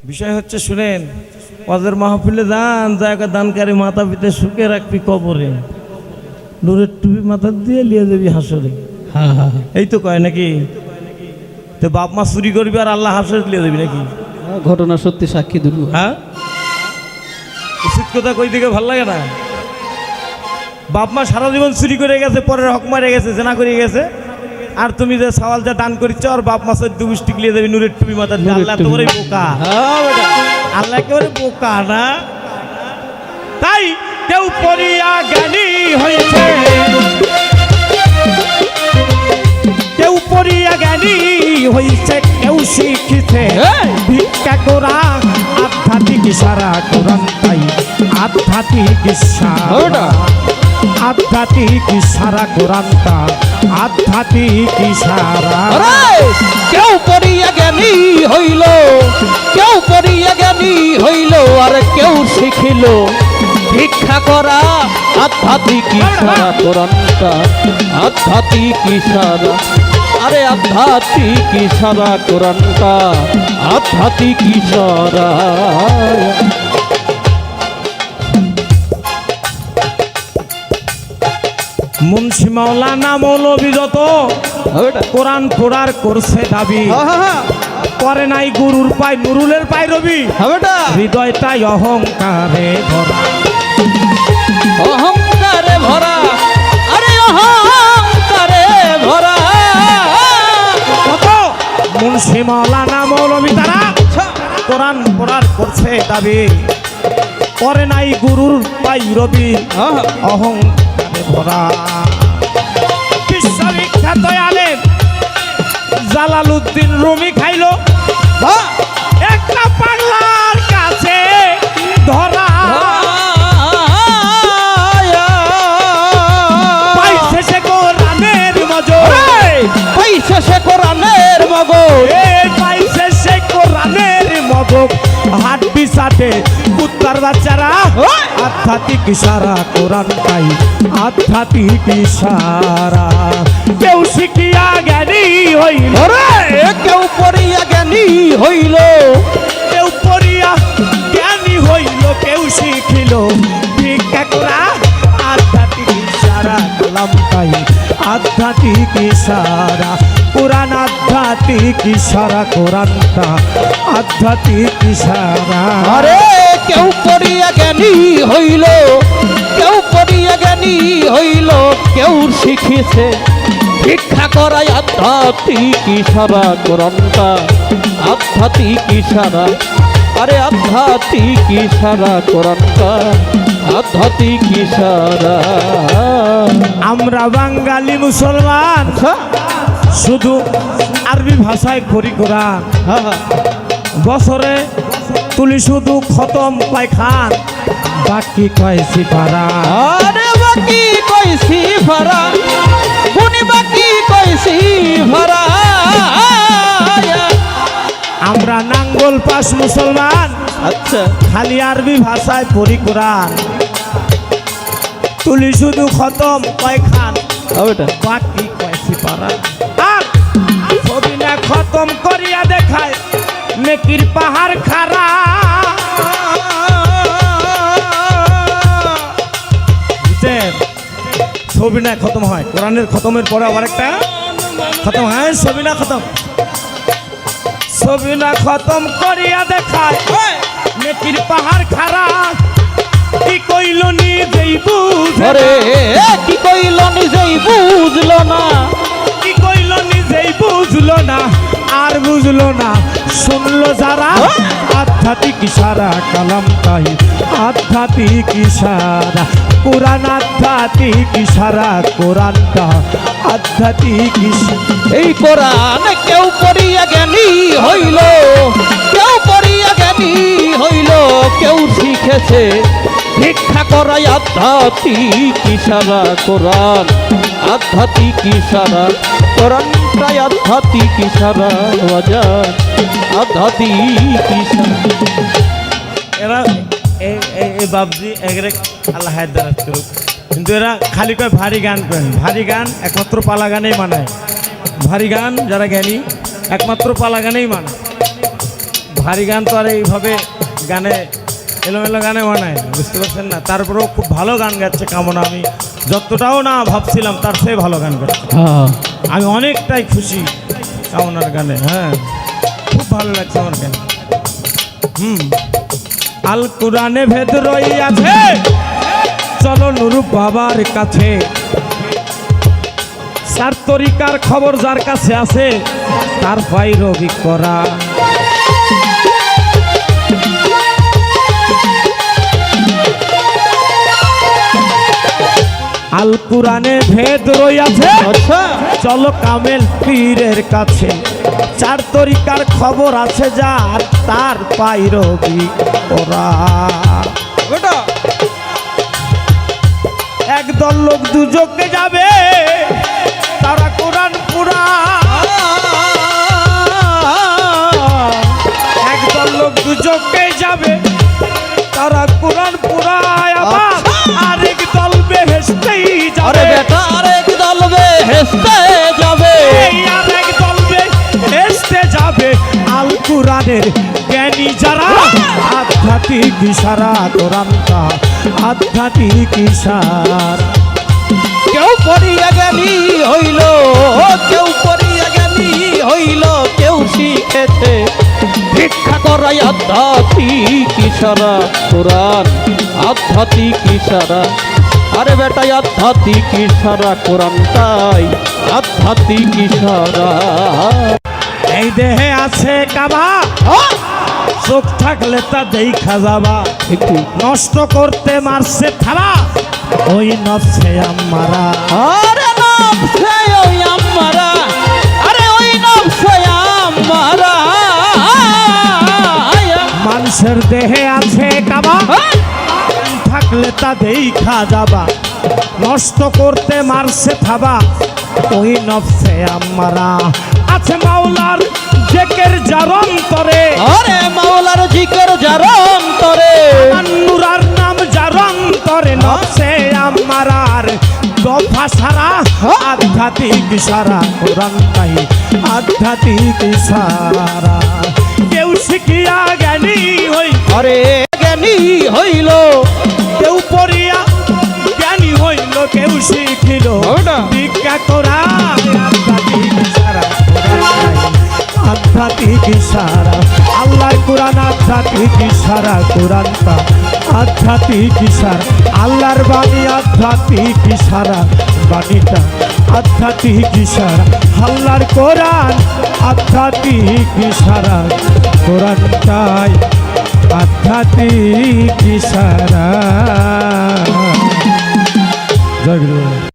বিষয় হচ্ছে শুনেন, ওয়াজের মাহফিলে যান, জায়গা দানকারী মাথা পিতে শুকে রাখবি কবরে, নূরের টুপি মাথা দিয়ে লিয়ে যাবি হাসরে। এই তো কয় নাকি? তো বাপ মা চুরি করবি আর আল্লাহ হাসরে লিয়ে যাবি নাকি? ঘটনা সত্যি সাক্ষী দেব। হ্যাঁ, উচিত কথা কই দিকে ভাল লাগে না? বাপ মা সারা জীবন চুরি করে গেছে, পরের হক মারে গেছে, জেনা করে গেছে, আর তুমি যে সওয়াল যা দান করিচ্ছ আর বাপ মা চোদ্দ গোষ্ঠী লিয়ে যাবি নূরের টুপি মাথা দিয়ে। আল্লাহ একেবারে বোকা, আল্লাহ একেবারে বোকা না? তাই কেউ পড়িয়া জ্ঞানী হয়েছে, কেউ পড়িয়া জ্ঞানী হয়েছে, কেউ শিখিছে ভিক্ষা করা আধ্যাত্মিক ইশারা। কোরআন তাই আধ্যাত্মিক ইশারা, আধ্যাত্মিক ইশারা, কোরআনটা আধ্যাত্মিক ইশারা। কেউ পড়িয়া জ্ঞানী হইল, কেউ পড়িয়া জ্ঞানী হইল, আর কেউ শিখিল ভিক্ষা করা আধ্যাত্মিক ইশারা। কোরআনটা আধ্যাত্মিক ইশারা, আরে আধ্যাত্মিক ইশারা, কোরআনটা আধ্যাত্মিক ইশারা। মুন্সি মাওলানা মৌলবী যত কোরআন পড়ার করছে দাবি, করে নাই গুরুর পায় নুরুলের পায় রবি, হৃদয়টাই অহংকারে ভরা, অহংকারে ভরা, আরে অহংকারে ভরা। কত মুন্সি মাওলানা মৌলবী তারা কোরআন পড়ার করছে দাবি, করে নাই গুরুর পায় রবি, অহংকারে ভরা। বিশ্ববিখ্যাত আলেম জালালউদ্দিন রুমি খাইল একটা পাগলার কাছে ধরা, পাইছে সে কোরআনের মজো, পাইছে সে কোরআনের মগজ, পাইছে সে কোরআনের মগজ, হাট বিছাটে কুত্তার বাচ্চারা আধ্যাত্মিক ইশারা। কোরআন পাই আধ্যাত্মিক ইশারা। কেউ শিখিয়া জ্ঞানী হইল, কেউ পড়িয়া জ্ঞানী হইল, কেউ পড়িয়া জ্ঞানী হইল, কেউ শিখিল ভিক্ষা করা আধ্যাত্মিক ইশারা। কালাম পাই আধ্যাত্মিক ইশারা, কোরআন আধ্যাত্মিক ইশারা, কোরআনটা আধ্যাত্মিক ইশারা। আরে কেউ পড়িয়া জ্ঞানী হইল, কেউ পড়িয়া জ্ঞানী হইল, কেউ শিখিছে ভিক্ষা করাই আধ্যাত্মিক ইশারা। কোরআনটা আধ্যাত্মিক ইশারা, আরে আধ্যাত্মিক ইশারা, কোরআনটা আধ্যাত্মিক ইশারা। আমরা বাঙালি মুসলমান শুধু আরবি ভাষায় পড়ি কোরআন, বছরে তুলি শুধু খতম পায়খান, বাকি কয় সিপারা। আরে বাকি কয় সিপারা, কোনি বাকি কয় সিপারা। আমরা নাঙ্গল পাস মুসলমান, আচ্ছা খালি আরবি ভাষায় পড়ি কোরআন, তুলি শুধু খতম পায়খান, বাকি কয় সিপারা। আর ছবি না খতম করিয়া দেখায় নেকির পাহাড় খাড়া। ছবি না খতম হয়, কোরআনের খতমের পরে আবার একটা খতম হয়, ছবি না খতম, ছবি না খতম করিয়া দেখায় নেকির পাহাড় খাড়া। কি কইল নিজেই বুঝে, কি কইল নিজেই বুঝলো না, কি কইল নিজেই বুঝলো না, আর বুঝলো না শুনলো যারা আধ্যাত্মিক ইশারা। কালাম তাই আধ্যাত্মিক ইশারা, কোরআন আধ্যাত্মিক ইশারা, কোরআনটা আধ্যাত্মিক ইশারা। এই কোরআন কেউ পড়িয়া জ্ঞানী হইল, কেউ পড়িয়া জ্ঞানী হইল, কেউ শিখেছে ভিক্ষা করাই আধ্যাত্মিক ইশারা। কোরআন আধ্যাত্মিক ইশারা, কোরআনটাই আধ্যাত্মিক ইশারা, বাজার আধ্যাত্মিক ইশারা। এরা এই বাবজি এগরে আল্লাহ হায়দারাত করুক, কিন্তু এরা খালি কয় ভারী গান করেন, ভারী গান একমাত্র পালা গানেই মানায়, ভারী গান যারা জ্ঞানী একমাত্র পালা গানেই মান, ভারী গান তো আর এইভাবে গানে এলোমেলো গানে বানায়, বুঝতে পারছেন না। তারপরেও খুব ভালো গান গাচ্ছে কামনা, আমি যতটাও না ভাবছিলাম তার চেয়ে ভালো গান গাচ্ছে। হ্যাঁ আমি অনেকটাই খুশি কামনার গানে, হ্যাঁ খুব ভালো লাগছে আমার গান। আল কোরআনে ভেদ রইয়াছে, চলো নুরু বাবার কাছে। সার তরিকার খবর যার কাছে আছে তার পাইরবি করা। আল কোরআনে ভেদ রইয়াছে, আচ্ছা চলো কামেল পীরের কাছে। চার তরিকার খবর আছে যার তার পাইরবি করা। বেটা একদল লোক দুজকে যাবে, তারা কোরআন পুরা। একদল লোক দুজকে যাবে, তারা কোরআন পুরায়। আবার আরেক দল বেহেশতেই আরে যাবে, বেটা আরেক দল বেহেশতে যাবে। এই আরেক দল বেহেশতে যাবে। আল কোরআনের জ্ঞানী যারা, আধ্যাত্মিক ইশারা কোরআনটা, আধ্যাত্মিক ইশারা। কেউ পড়িয়া জ্ঞানী হইল, কেউ পড়িয়া জ্ঞানী হইল, কেউ শিখেছে ভিক্ষা করাই আধ্যাত্মিক ইশারা কোরআন, আধ্যাত্মিক ইশারা। আরে বেটাই আধ্যাত্মিক ইশারা কোরআনটাই আধ্যাত্মিক ইশারা। এই দেহে আছে কাবা, চোখ থাকলে তা দেখা যাবা। একটু নষ্ট করতে মারছে থাবা, ওই নফসে আমারা। আরে নফসে ওই আমারা, আরে ওই নফসে আমারা। মানুষের দেহে আছে কাবা, থাকলে তা দেখা যাবা। নষ্ট করতে মারছে থাবা, ওই নফসে আমারা। আছে মাওলার জেকের যার অন্তরে, আরে মাওলার জিকির যার অন্তরে, নুরার নাম যার অন্তরে। নফসে আমারার দফা সারা, আধ্যাত্মিক ইশারা কোরআন নাই, আধ্যাত্মিক ইশারা। কেউ শিখিয়া জ্ঞানী হই, আরে জ্ঞানী হইল, কেউ পড়িয়া জ্ঞানী হইল, কেউ শিখিল ওটা। ভিক্ষা করা। আধ্যাত্মিক ইশারা কোরআন নাই, আধ্যাত্মিক ইশারা। আল্লাহর কোরআন আধ্যাত্মিক ইশারা কোরআনটা, আধ্যাত্মিক ইশারা। আল্লাহর বাণী আধ্যাত্মিক ইশারা, বাণীটা আধ্যাত্মিক ইশারা। আল্লাহর কোরআন আধ্যাত্মিক ইশারা, কোরআনটাই আধ্যাত্মিক ইশারা। জয় গুরু।